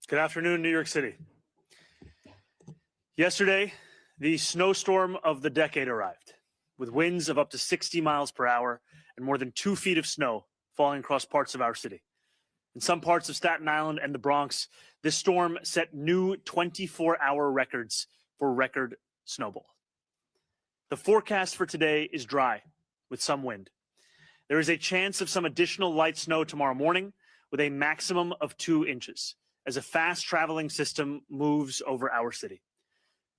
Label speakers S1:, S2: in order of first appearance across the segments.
S1: Good afternoon, New York City. Yesterday, the snowstorm of the decade arrived, with winds of up to 60 miles per hour and more than 2 feet of snow falling across parts of our city. In some parts of Staten Island and the Bronx, this storm set new 24-hour records for record snowfall. The forecast for today is dry, with some wind. There is a chance of some additional light snow tomorrow morning, with a maximum of 2 inches, as a fast-traveling system moves over our city.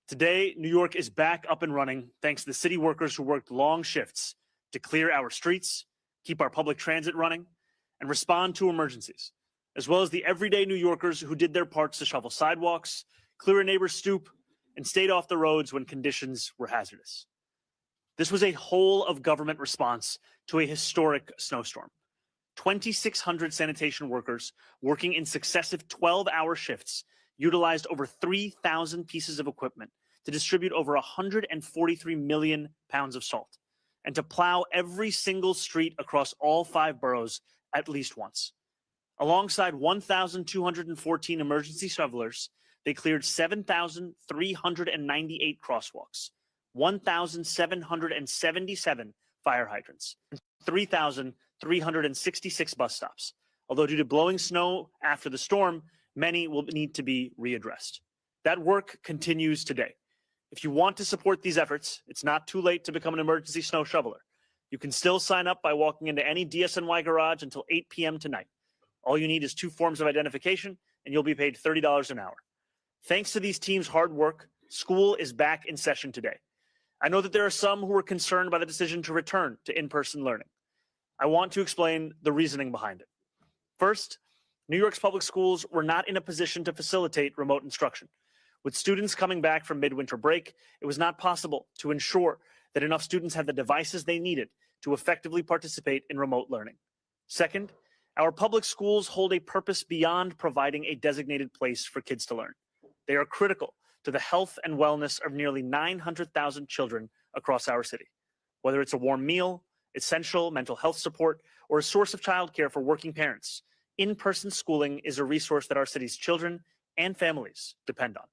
S1: Today, New York is back up and running thanks to the city workers who worked long shifts to clear our streets, keep our public transit running, and respond to emergencies, as well as the everyday New Yorkers who did their parts to shovel sidewalks, clear a neighbor's stoop, and stayed off the roads when conditions were hazardous. This was a whole-of-government response to a historic snowstorm. 2,600 sanitation workers working in successive 12-hour shifts utilized over 3,000 pieces of equipment to distribute over 143 million pounds of salt and to plow every single street across all 5 boroughs at least once. Alongside 1,214 emergency shovelers, they cleared 7,398 crosswalks, 1,777 fire hydrants, and 3,366 bus stops. Although due to blowing snow after the storm, many will need to be readdressed. That work continues today. If you want to support these efforts, it's not too late to become an emergency snow shoveler. You can still sign up by walking into any DSNY garage until 8 p.m. tonight. All you need is 2 forms of identification, and you'll be paid $30 an hour. Thanks to these teams' hard work, school is back in session today. I know that there are some who are concerned by the decision to return to in-person learning. I want to explain the reasoning behind it. First, New York's public schools were not in a position to facilitate remote instruction. With students coming back from midwinter break, it was not possible to ensure that enough students had the devices they needed to effectively participate in remote learning. Second, our public schools hold a purpose beyond providing a designated place for kids to learn. They are critical to the health and wellness of nearly 900,000 children across our city. Whether it's a warm meal, essential mental health support, or a source of childcare for working parents, in-person schooling is a resource that our city's children and families depend on.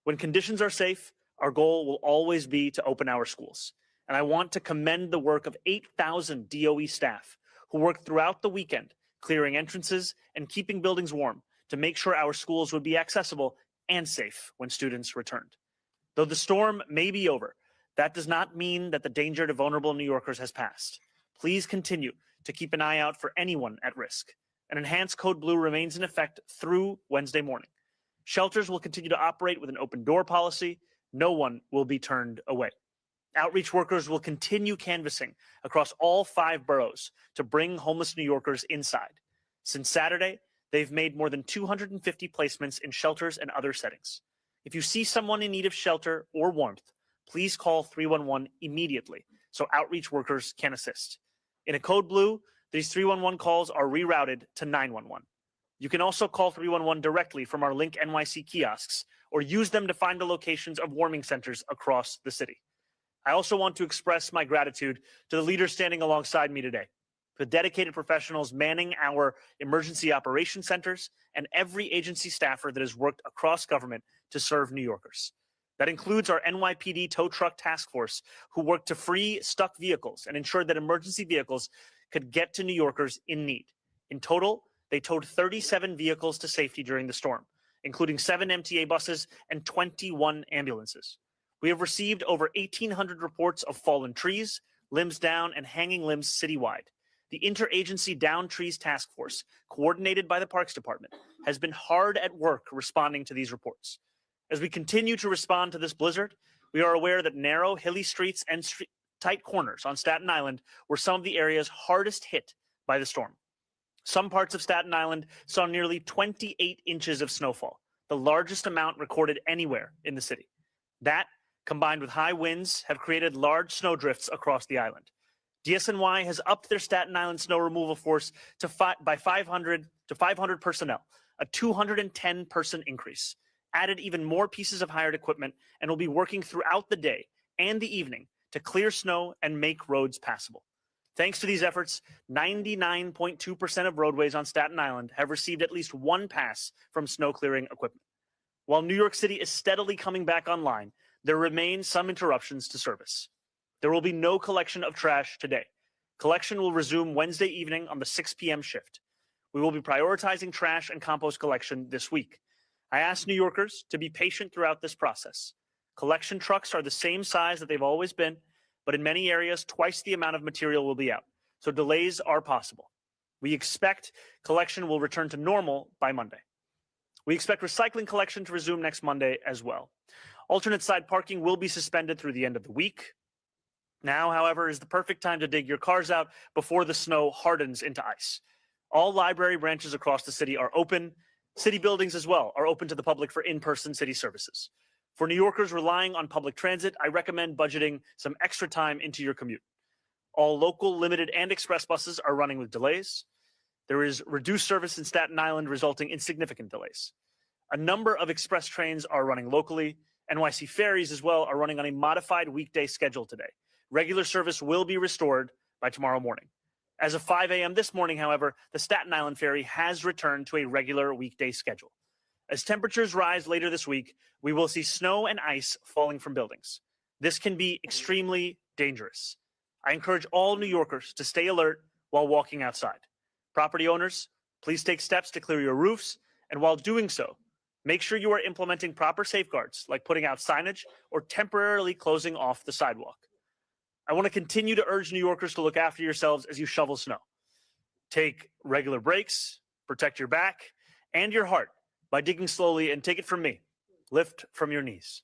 S1: When conditions are safe, our goal will always be to open our schools. And I want to commend the work of 8,000 DOE staff who worked throughout the weekend, clearing entrances and keeping buildings warm to make sure our schools would be accessible and safe when students returned. Though the storm may be over, that does not mean that the danger to vulnerable New Yorkers has passed. Please continue to keep an eye out for anyone at risk. An enhanced Code Blue remains in effect through Wednesday morning. Shelters will continue to operate with an open door policy. No one will be turned away. Outreach workers will continue canvassing across all 5 boroughs to bring homeless New Yorkers inside. Since Saturday, they've made more than 250 placements in shelters and other settings. If you see someone in need of shelter or warmth, please call 311 immediately so outreach workers can assist. In a Code Blue, these 311 calls are rerouted to 911. You can also call 311 directly from our Link NYC kiosks or use them to find the locations of warming centers across the city. I also want to express my gratitude to the leaders standing alongside me today, the dedicated professionals manning our emergency operations centers, and every agency staffer that has worked across government to serve New Yorkers. That includes our NYPD tow truck task force, who worked to free stuck vehicles and ensured that emergency vehicles could get to New Yorkers in need. In total, they towed 37 vehicles to safety during the storm, including 7 MTA buses and 21 ambulances. We have received over 1,800 reports of fallen trees, limbs down, and hanging limbs citywide. The Interagency Down Trees Task Force, coordinated by the Parks Department, has been hard at work responding to these reports. As we continue to respond to this blizzard, we are aware that narrow, hilly streets and tight corners on Staten Island were some of the areas hardest hit by the storm. Some parts of Staten Island saw nearly 28 inches of snowfall, the largest amount recorded anywhere in the city. That, combined with high winds, have created large snowdrifts across the island. DSNY has upped their Staten Island snow removal force by 500 personnel, a 210-person increase, added even more pieces of hired equipment, and will be working throughout the day and the evening to clear snow and make roads passable. Thanks to these efforts, 99.2% of roadways on Staten Island have received at least one pass from snow clearing equipment. While New York City is steadily coming back online, there remain some interruptions to service. There will be no collection of trash today. Collection will resume Wednesday evening on the 6 p.m. shift. We will be prioritizing trash and compost collection this week. I ask New Yorkers to be patient throughout this process. Collection trucks are the same size that they've always been, but in many areas, twice the amount of material will be out, so delays are possible. We expect collection will return to normal by Monday. We expect recycling collection to resume next Monday as well. Alternate side parking will be suspended through the end of the week. Now, however, is the perfect time to dig your cars out before the snow hardens into ice. All library branches across the city are open. City buildings as well are open to the public for in-person city services. For New Yorkers relying on public transit, I recommend budgeting some extra time into your commute. All local, limited, and express buses are running with delays. There is reduced service in Staten Island, resulting in significant delays. A number of express trains are running locally. NYC ferries as well are running on a modified weekday schedule today. Regular service will be restored by tomorrow morning. As of 5 a.m. this morning, however, the Staten Island ferry has returned to a regular weekday schedule. As temperatures rise later this week, we will see snow and ice falling from buildings. This can be extremely dangerous. I encourage all New Yorkers to stay alert while walking outside. Property owners, please take steps to clear your roofs, and while doing so, make sure you are implementing proper safeguards like putting out signage or temporarily closing off the sidewalk. I want to continue to urge New Yorkers to look after yourselves as you shovel snow. Take regular breaks, protect your back and your heart by digging slowly, and take it from me, lift from your knees.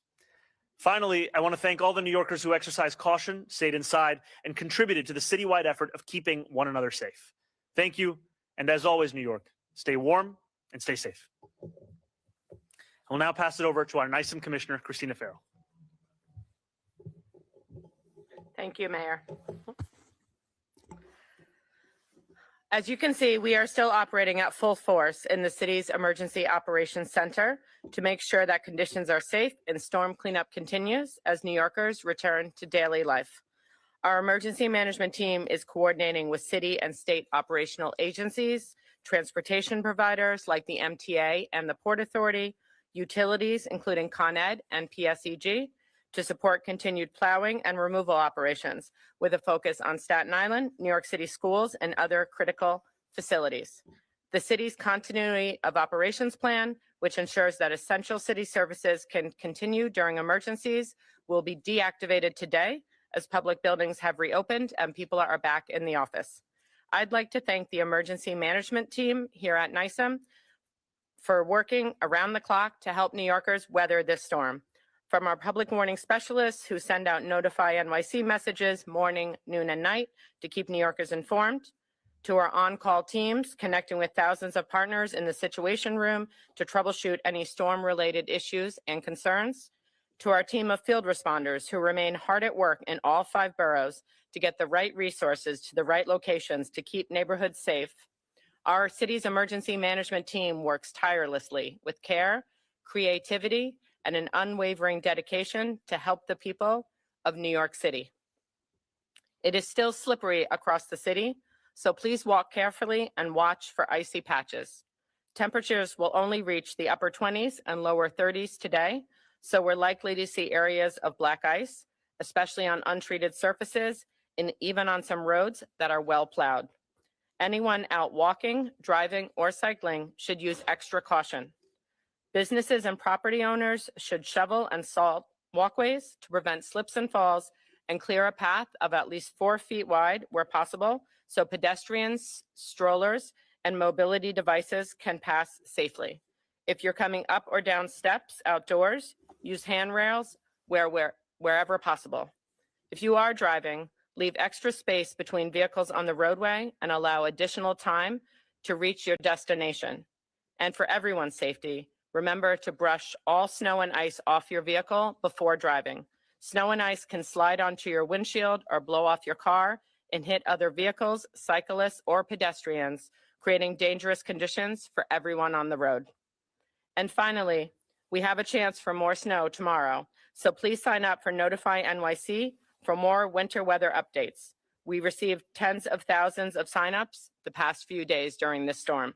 S1: Finally, I want to thank all the New Yorkers who exercised caution, stayed inside, and contributed to the citywide effort of keeping one another safe. Thank you, and as always, New York, stay warm and stay safe. I will now pass it over to our NYC Commissioner, Christina Farrell.
S2: Thank you, Mayor. As you can see, we are still operating at full force in the city's Emergency Operations Center to make sure that conditions are safe and storm cleanup continues as New Yorkers return to daily life. Our emergency management team is coordinating with city and state operational agencies, transportation providers like the MTA and the Port Authority, utilities including Con Ed and PSEG, to support continued plowing and removal operations with a focus on Staten Island, New York City schools, and other critical facilities. The city's continuity of operations plan, which ensures that essential city services can continue during emergencies, will be deactivated today as public buildings have reopened and people are back in the office. I'd like to thank the emergency management team here at NYC for working around the clock to help New Yorkers weather this storm. From our public warning specialists who send out Notify NYC messages morning, noon, and night to keep New Yorkers informed, to our on-call teams connecting with thousands of partners in the Situation Room to troubleshoot any storm-related issues and concerns, to our team of field responders who remain hard at work in all 5 boroughs to get the right resources to the right locations to keep neighborhoods safe. Our city's emergency management team works tirelessly with care, creativity, and an unwavering dedication to help the people of New York City. It is still slippery across the city, so please walk carefully and watch for icy patches. Temperatures will only reach the upper 20s and lower 30s today, so we're likely to see areas of black ice, especially on untreated surfaces and even on some roads that are well plowed. Anyone out walking, driving, or cycling should use extra caution. Businesses and property owners should shovel and salt walkways to prevent slips and falls and clear a path of at least 4 feet wide where possible so pedestrians, strollers, and mobility devices can pass safely. If you're coming up or down steps outdoors, use handrails wherever possible. If you are driving, leave extra space between vehicles on the roadway and allow additional time to reach your destination. And for everyone's safety, remember to brush all snow and ice off your vehicle before driving. Snow and ice can slide onto your windshield or blow off your car and hit other vehicles, cyclists, or pedestrians, creating dangerous conditions for everyone on the road. And finally, we have a chance for more snow tomorrow, so please sign up for Notify NYC for more winter weather updates. We received tens of thousands of signups the past few days during this storm.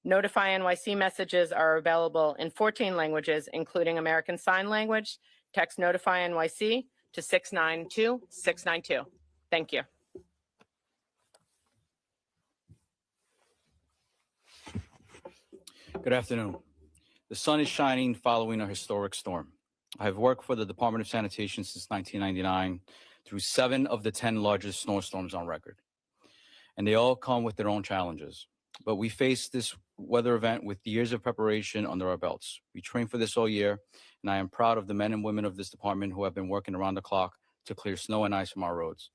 S2: Notify NYC messages are available in 14 languages, including American Sign Language. Text Notify NYC to 692-692. Thank you.
S3: Good afternoon. The sun is shining following a historic storm. I have worked for the Department of Sanitation since 1999 through 7 of the 10 largest snowstorms on record. And they all come with their own challenges. But we face this weather event with years of preparation under our belts. We trained for this all year, and I am proud of the men and women of this department who have been working around the clock to clear snow and ice from our roads.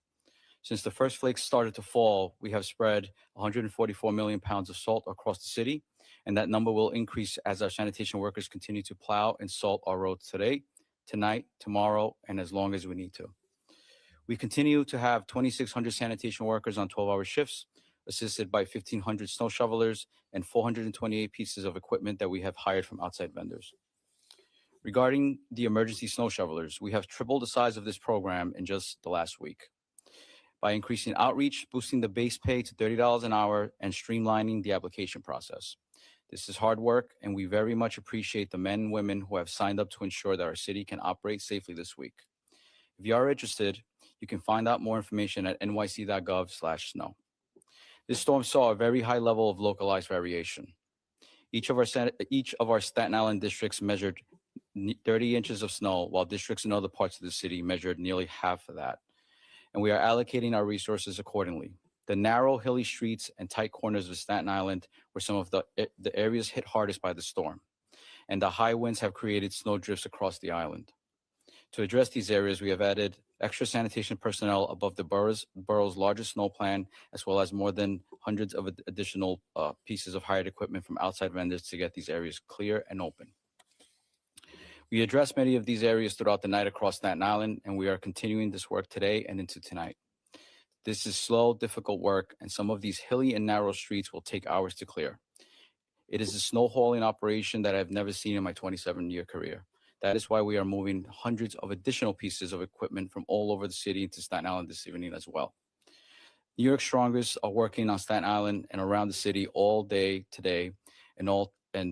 S3: Since the first flakes started to fall, we have spread 144 million pounds of salt across the city, and that number will increase as our sanitation workers continue to plow and salt our roads today, tonight, tomorrow, and as long as we need to. We continue to have 2,600 sanitation workers on 12-hour shifts, assisted by 1,500 snow shovelers and 428 pieces of equipment that we have hired from outside vendors. Regarding the emergency snow shovelers, we have tripled the size of this program in just the last week by increasing outreach, boosting the base pay to $30 an hour, and streamlining the application process. This is hard work, and we very much appreciate the men and women who have signed up to ensure that our city can operate safely this week. If you are interested, you can find out more information at nyc.gov/snow. This storm saw a very high level of localized variation. Each of our Staten Island districts measured 30 inches of snow, while districts in other parts of the city measured nearly half of that. And we are allocating our resources accordingly. The narrow, hilly streets and tight corners of Staten Island were some of the areas hit hardest by the storm, and the high winds have created snow drifts across the island. To address these areas, we have added extra sanitation personnel above the borough's largest snow plan, as well as more than hundreds of additional pieces of hired equipment from outside vendors to get these areas clear and open. We addressed many of these areas throughout the night across Staten Island, and we are continuing this work today and into tonight. This is slow, difficult work, and some of these hilly and narrow streets will take hours to clear. It is a snow hauling operation that I've never seen in my 27-year career. That is why we are moving hundreds of additional pieces of equipment from all over the city into Staten Island this evening as well. New York Strongest are working on Staten Island and around the city all day today and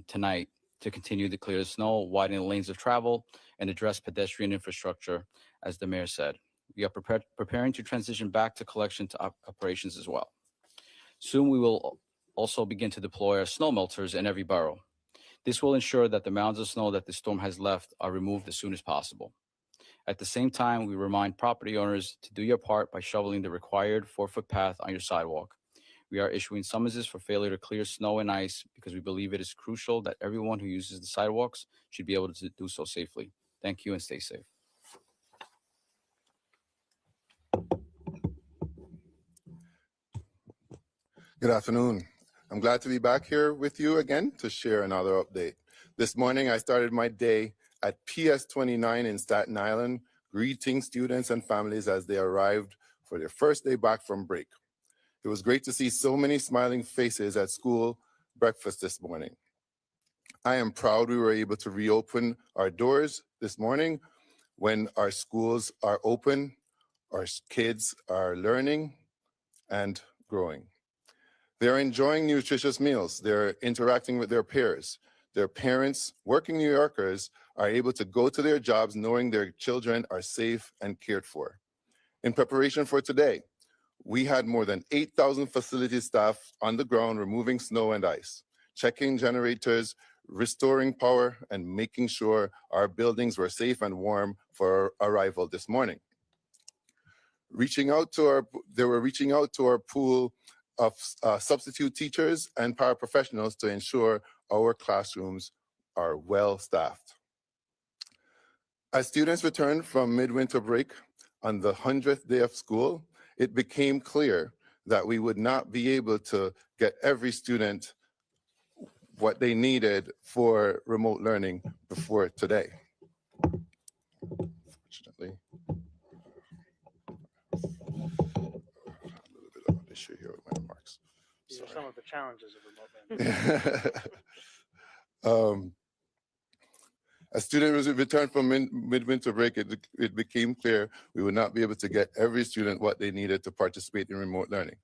S3: tonight to continue to clear the snow, widen the lanes of travel, and address pedestrian infrastructure, as the mayor said. We are preparing to transition back to collection to operations as well. Soon we will also begin to deploy our snow melters in every borough. This will ensure that the mounds of snow that the storm has left are removed as soon as possible. At the same time, we remind property owners to do your part by shoveling the required 4-foot path on your sidewalk. We are issuing summonses for failure to clear snow and ice because we believe it is crucial that everyone who uses the sidewalks should be able to do so safely. Thank you and stay safe.
S4: Good afternoon. I'm glad to be back here with you again to share another update. This morning, I started my day at PS 29 in Staten Island, greeting students and families as they arrived for their first day back from break. It was great to see so many smiling faces at school breakfast this morning. I am proud we were able to reopen our doors this morning when our schools are open, our kids are learning and growing. They're enjoying nutritious meals. They're interacting with their peers. Their parents, working New Yorkers, are able to go to their jobs knowing their children are safe and cared for. In preparation for today, we had more than 8,000 facility staff on the ground removing snow and ice, checking generators, restoring power, and making sure our buildings were safe and warm for our arrival this morning. They were reaching out to our pool of substitute teachers and paraprofessionals to ensure our classrooms are well staffed. As students returned from midwinter break on the 100th day of school, it became clear that we would not be able to get every student what they needed for remote learning before today. Fortunately, issue here with my remarks.
S1: These are some of the challenges of remote learning.
S4: As students returned from midwinter break, it became clear we would not be able to get every student what they needed to participate in remote learning.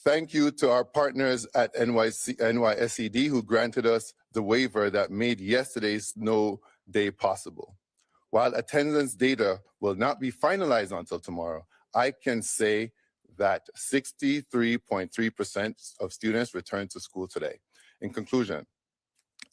S4: Thank you to our partners at NYSED who granted us the waiver that made yesterday's snow day possible. While attendance data will not be finalized until tomorrow, I can say that 63.3% of students returned to school today. In conclusion,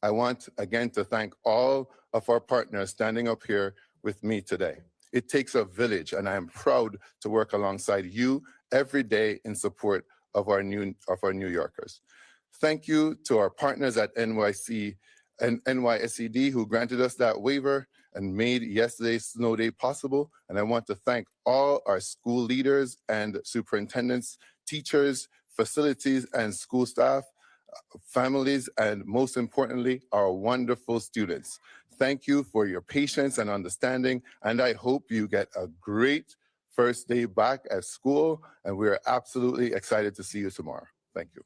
S4: I want again to thank all of our partners standing up here with me today. It takes a village, and I am proud to work alongside you every day in support of our New Yorkers. Thank you to our partners at NYC and NYSED who granted us that waiver and made yesterday's snow day possible. And I want to thank all our school leaders and superintendents, teachers, facilities, and school staff, families, and most importantly, our wonderful students. Thank you for your patience and understanding, and I hope you get a great first day back at school, and we're absolutely excited to see you tomorrow. Thank you.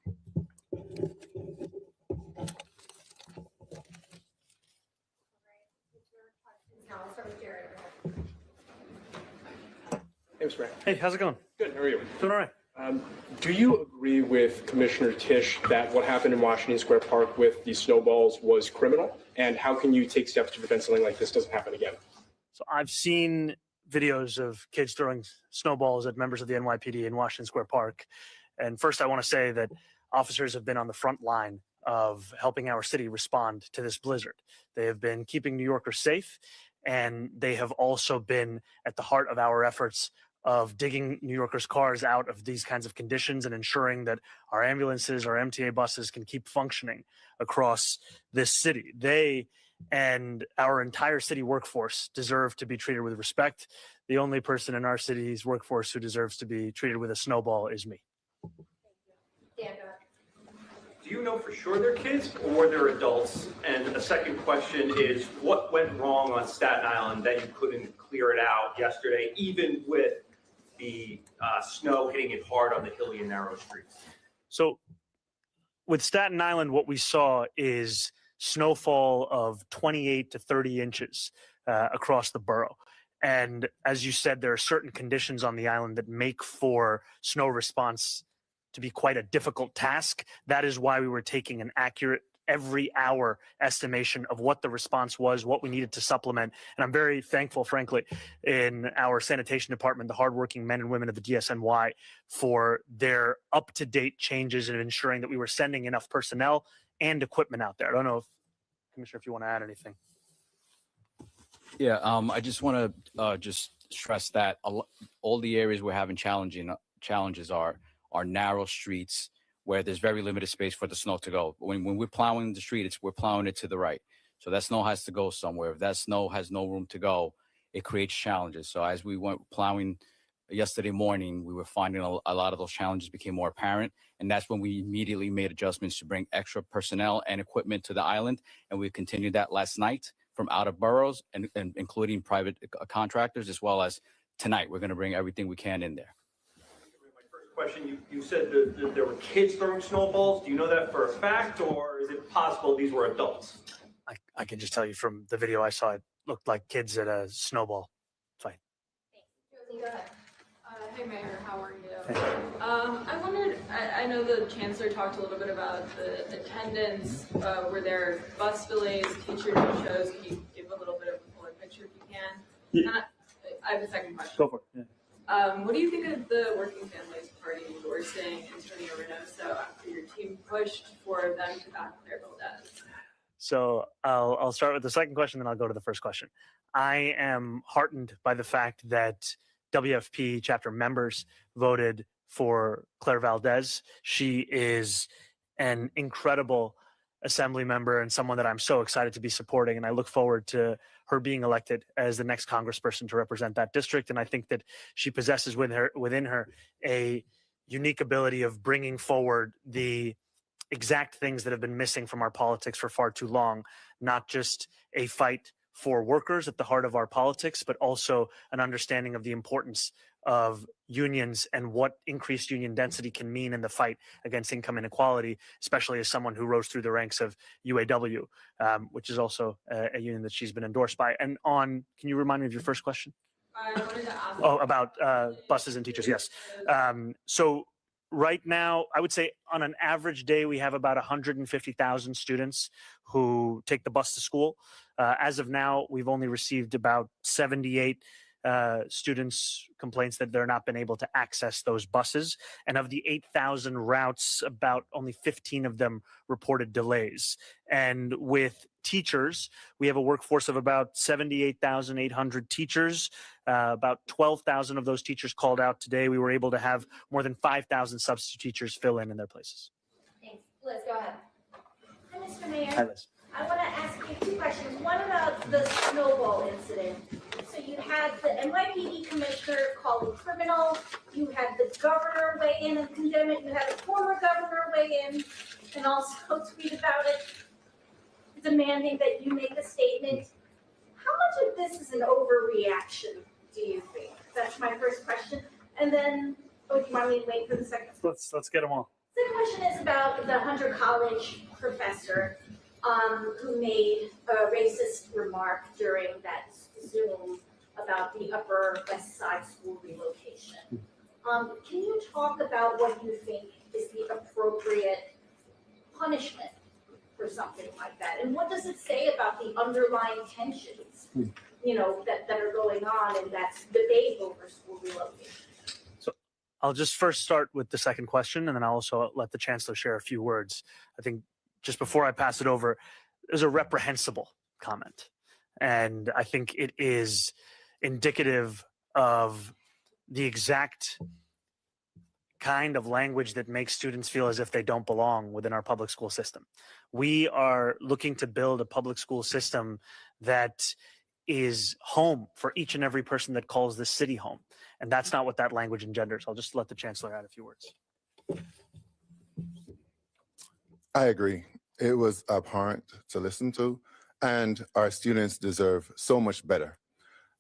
S5: Hey, Mr. Mayor.
S1: Hey, how's it going?
S5: Good, how are you?
S1: Doing all right.
S5: Do you agree with Commissioner Tisch that what happened in Washington Square Park with the snowballs was criminal? And how can you take steps to prevent something like this doesn't happen again?
S1: So I've seen videos of kids throwing snowballs at members of the NYPD in Washington Square Park. And first, I want to say that officers have been on the front line of helping our city respond to this blizzard. They have been keeping New Yorkers safe, and they have also been at the heart of our efforts of digging New Yorkers' cars out of these kinds of conditions and ensuring that our ambulances, our MTA buses can keep functioning across this city. They and our entire city workforce deserve to be treated with respect. The only person in our city's workforce who deserves to be treated with a snowball is me.
S6: Do you know for sure they're kids or they're adults? And a second question is, what went wrong on Staten Island that you couldn't clear it out yesterday, even with the snow hitting it hard on the hilly and narrow streets?
S1: So with Staten Island, what we saw is snowfall of 28 to 30 inches across the borough. And as you said, there are certain conditions on the island that make for snow response to be quite a difficult task. That is why we were taking an accurate every hour estimation of what the response was, what we needed to supplement. And I'm very thankful, frankly, in our sanitation department, the hardworking men and women of the DSNY for their up-to-date changes and ensuring that we were sending enough personnel and equipment out there. I don't know if, Commissioner, if you want to add anything.
S3: Yeah, I just want to just stress that all the areas we're having challenges are narrow streets where there's very limited space for the snow to go. When we're plowing the street, we're plowing it to the right. So that snow has to go somewhere. If that snow has no room to go, it creates challenges. So as we went plowing yesterday morning, we were finding a lot of those challenges became more apparent. And that's when we immediately made adjustments to bring extra personnel and equipment to the island. And we continued that last night from out of boroughs and including private contractors, as well as tonight. We're going to bring everything we can in there.
S6: Question, you said that there were kids throwing snowballs. Do you know that for a fact, or is it possible these were adults?
S1: I can just tell you from the video I saw, it looked like kids at a snowball fight.
S7: Josie, go ahead. Hey, Mayor, how are you? I wondered, I know the Chancellor talked a little bit about the attendance. Were there bus delays, teacher no-shows? Can you give a little bit of a fuller picture if you can?
S1: Yeah.
S7: I have a second question.
S1: Go for it. Yeah.
S7: What do you think of the Working Families Party endorsing Antonio Reynoso after your team pushed for them to back their bill does?
S1: So I'll start with the second question, then I'll go to the first question. I am heartened by the fact that WFP chapter members voted for Claire Valdez. She is an incredible assembly member and someone that I'm so excited to be supporting. And I look forward to her being elected as the next congressperson to represent that district. And I think that she possesses within her a unique ability of bringing forward the exact things that have been missing from our politics for far too long, not just a fight for workers at the heart of our politics, but also an understanding of the importance of unions and what increased union density can mean in the fight against income inequality, especially as someone who rose through the ranks of UAW, which is also a union that she's been endorsed by. And can you remind me of your first question?
S7: I wanted to ask.
S1: Oh, about buses and teachers, yes. So right now, I would say on an average day, we have about 150,000 students who take the bus to school. As of now, we've only received about 78 students' complaints that they're not been able to access those buses. And of the 8,000 routes, about only 15 of them reported delays. And with teachers, we have a workforce of about 78,800 teachers. About 12,000 of those teachers called out today. We were able to have more than 5,000 substitute teachers fill in their places.
S8: Thanks. Liz, go ahead. Hi, Mr. Mayor.
S1: Hi, Liz.
S8: I want to ask you two questions. One about the snowball incident. So you had the NYPD commissioner call it criminal. You had the governor weigh in and condemn it. You had a former governor weigh in and also tweet about it, demanding that you make a statement. How much of this is an overreaction, do you think? That's my first question. And then, do you want me to wait for the second?
S1: Let's get them all.
S8: Second question is about the Hunter College professor who made a racist remark during that Zoom about the Upper West Side school relocation. Can you talk about what you think is the appropriate punishment for something like that? And what does it say about the underlying tensions, that are going on in that debate over school relocation?
S1: So I'll just first start with the second question, and then I'll also let the chancellor share a few words. I think just before I pass it over, there's a reprehensible comment. And I think it is indicative of the exact kind of language that makes students feel as if they don't belong within our public school system. We are looking to build a public school system that is home for each and every person that calls this city home. And that's not what that language engenders. I'll just let the chancellor add a few words.
S4: I agree. It was abhorrent to listen to, and our students deserve so much better.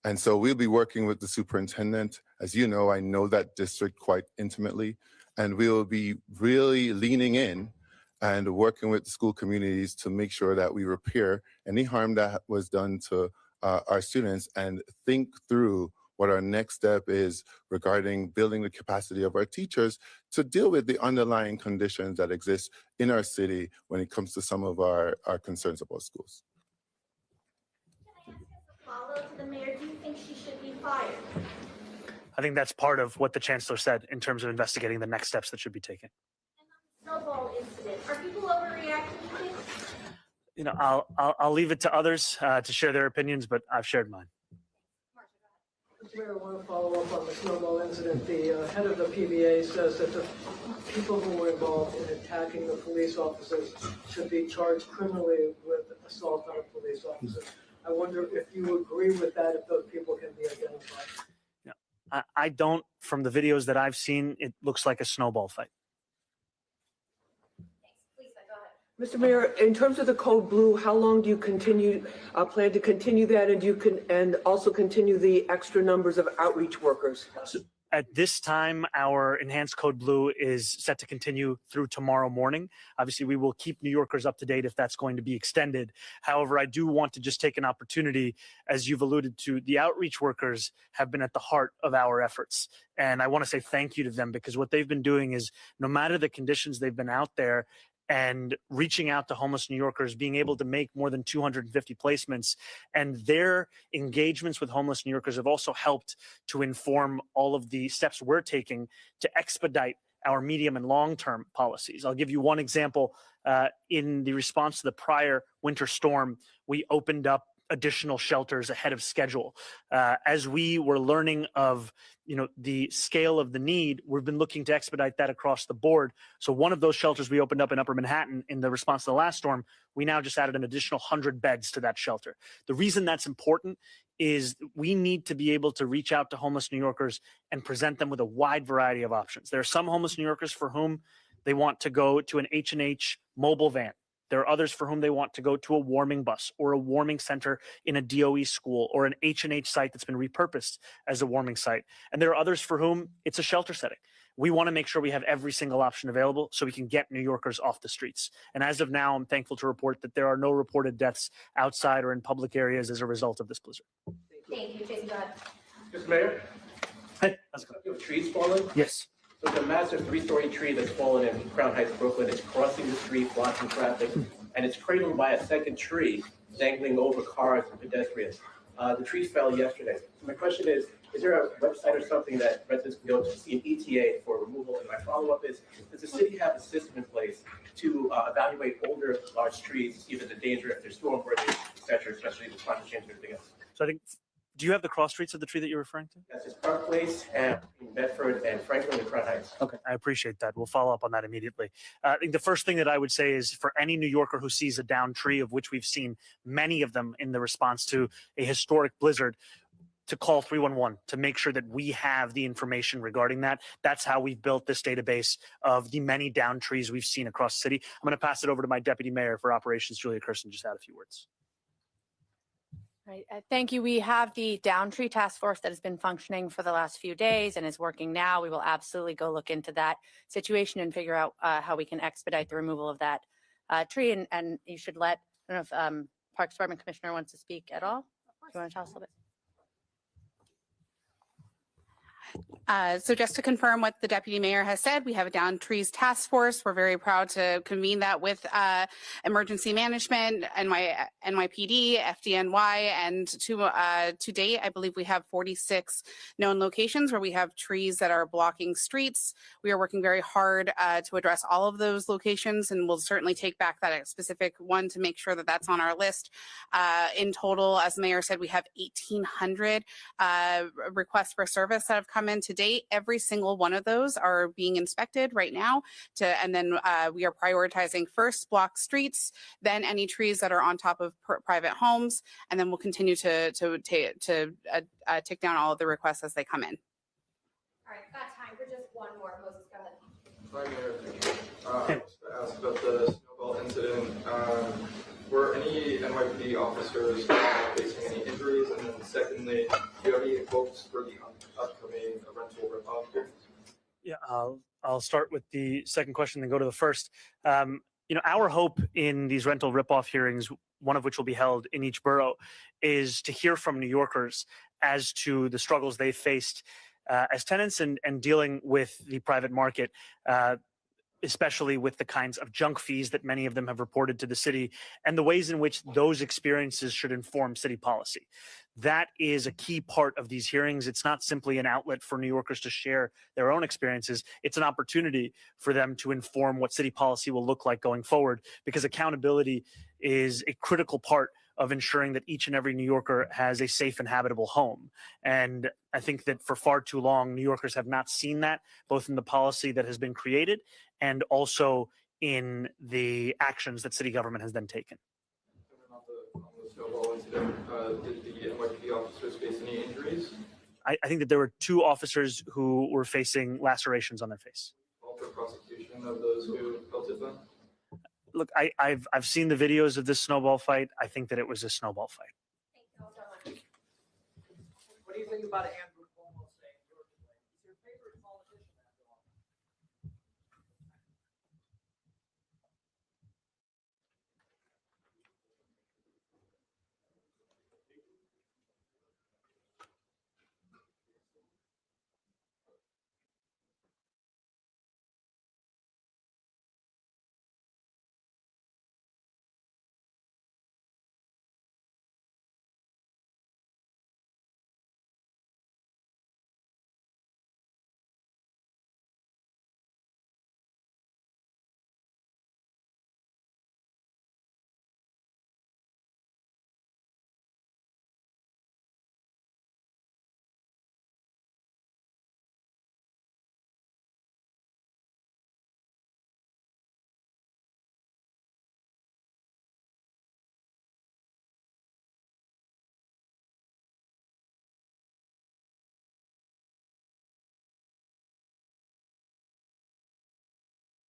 S4: And so we'll be working with the superintendent. As you know, I know that district quite intimately, and we'll be really leaning in and working with the school communities to make sure that we repair any harm that was done to our students and think through what our next step is regarding building the capacity of our teachers to deal with the underlying conditions that exist in our city when it comes to some of our concerns about schools.
S8: Can I ask as a follow-up to the mayor, do you think she should be fired?
S1: I think that's part of what the chancellor said in terms of investigating the next steps that should be taken.
S8: And on the snowball incident, are people overreacting, you think?
S1: I'll leave it to others to share their opinions, but I've shared mine.
S9: Mr. Mayor, I want to follow up on the snowball incident. The head of the PBA says that the people who were involved in attacking the police officers should be charged criminally with assault on a police officer. I wonder if you agree with that, if those people can be identified.
S1: I don't. From the videos that I've seen, it looks like a snowball fight.
S10: Mr. Mayor, in terms of the Code Blue, how long do you plan to continue that, and also continue the extra numbers of outreach workers?
S1: So at this time, our enhanced Code Blue is set to continue through tomorrow morning. Obviously, we will keep New Yorkers up to date if that's going to be extended. However, I do want to just take an opportunity, as you've alluded to, the outreach workers have been at the heart of our efforts. And I want to say thank you to them, because what they've been doing is, no matter the conditions, they've been out there and reaching out to homeless New Yorkers, being able to make more than 250 placements. And their engagements with homeless New Yorkers have also helped to inform all of the steps we're taking to expedite our medium and long-term policies. I'll give you one example. In the response to the prior winter storm, we opened up additional shelters ahead of schedule. As we were learning of the scale of the need, we've been looking to expedite that across the board. So one of those shelters we opened up in Upper Manhattan in the response to the last storm, we now just added an additional 100 beds to that shelter. The reason that's important is we need to be able to reach out to homeless New Yorkers and present them with a wide variety of options. There are some homeless New Yorkers for whom they want to go to an H&H mobile van There are others for whom they want to go to a warming bus or a warming center in a DOE school or an H&H site that's been repurposed as a warming site. And there are others for whom it's a shelter setting. We want to make sure we have every single option available so we can get New Yorkers off the streets. And as of now, I'm thankful to report that there are no reported deaths outside or in public areas as a result of this blizzard.
S8: Thank you, Jason, go ahead.
S5: Mr. Mayor,
S1: Hey, how's it going?
S5: you have trees falling?
S1: Yes.
S5: So the massive three-story tree that's fallen in Crown Heights, Brooklyn, is crossing the street, blocking traffic, and it's cradled by a second tree dangling over cars and pedestrians. The tree fell yesterday. My question is there a website or something that residents can go to see an ETA for removal? And my follow-up is, does the city have a system in place to evaluate older large trees to see if it's a danger, if they're storm-worthy, et cetera, especially with climate change and everything else?
S1: So I think, do you have the cross streets of the tree that you're referring to?
S5: That's just Park Place and Bedford and Franklin and Crown Heights.
S1: Okay, I appreciate that. We'll follow up on that immediately. I think the first thing that I would say is for any New Yorker who sees a downed tree, of which we've seen many of them in the response to a historic blizzard, to call 311 to make sure that we have the information regarding that. That's how we've built this database of the many downed trees we've seen across the city. I'm going to pass it over to my deputy mayor for operations, Julia Kirsten, just add a few words.
S11: Right. Thank you. We have the down tree task force that has been functioning for the last few days and is working now. We will absolutely go look into that situation and figure out how we can expedite the removal of that tree. And you should let, I don't know if Parks Department Commissioner wants to speak at all. Do you want to tell us a little bit?
S12: So just to confirm what the deputy mayor has said, we have a down trees task force. We're very proud to convene that with emergency management, NYPD, FDNY, and to date, I believe we have 46 known locations where we have trees that are blocking streets. We are working very hard to address all of those locations, and we'll certainly take back that specific one to make sure that that's on our list. In total, as the mayor said, we have 1,800 requests for service that have come in to date. Every single one of those are being inspected right now, and then we are prioritizing first block streets, then any trees that are on top of private homes, and then we'll continue to take down all of the requests as they come in.
S8: All right, got time for just one more. Moses, go ahead.
S13: Hi, Mayor. Thank you. I was to ask about the snowball incident. Were any NYPD officers facing any injuries? And then secondly, do you have any hopes for the upcoming rental ripoff hearings?
S1: Yeah, I'll start with the second question, then go to the first. Our hope in these rental ripoff hearings, one of which will be held in each borough, is to hear from New Yorkers as to the struggles they faced as tenants and dealing with the private market, especially with the kinds of junk fees that many of them have reported to the city and the ways in which those experiences should inform city policy. That is a key part of these hearings. It's not simply an outlet for New Yorkers to share their own experiences. It's an opportunity for them to inform what city policy will look like going forward, because accountability is a critical part of ensuring that each and every New Yorker has a safe and habitable home. And I think that for far too long, New Yorkers have not seen that, both in the policy that has been created and also in the actions that city government has then taken.
S13: On the snowball incident, did the NYPD officers face any injuries?
S1: I think that there were 2 officers who were facing lacerations on their face.
S13: Call for prosecution of those who pelted them?
S1: Look, I've seen the videos of this snowball fight. I think that it was a snowball fight.
S8: Thank you all so much.
S10: What do you think about Amber?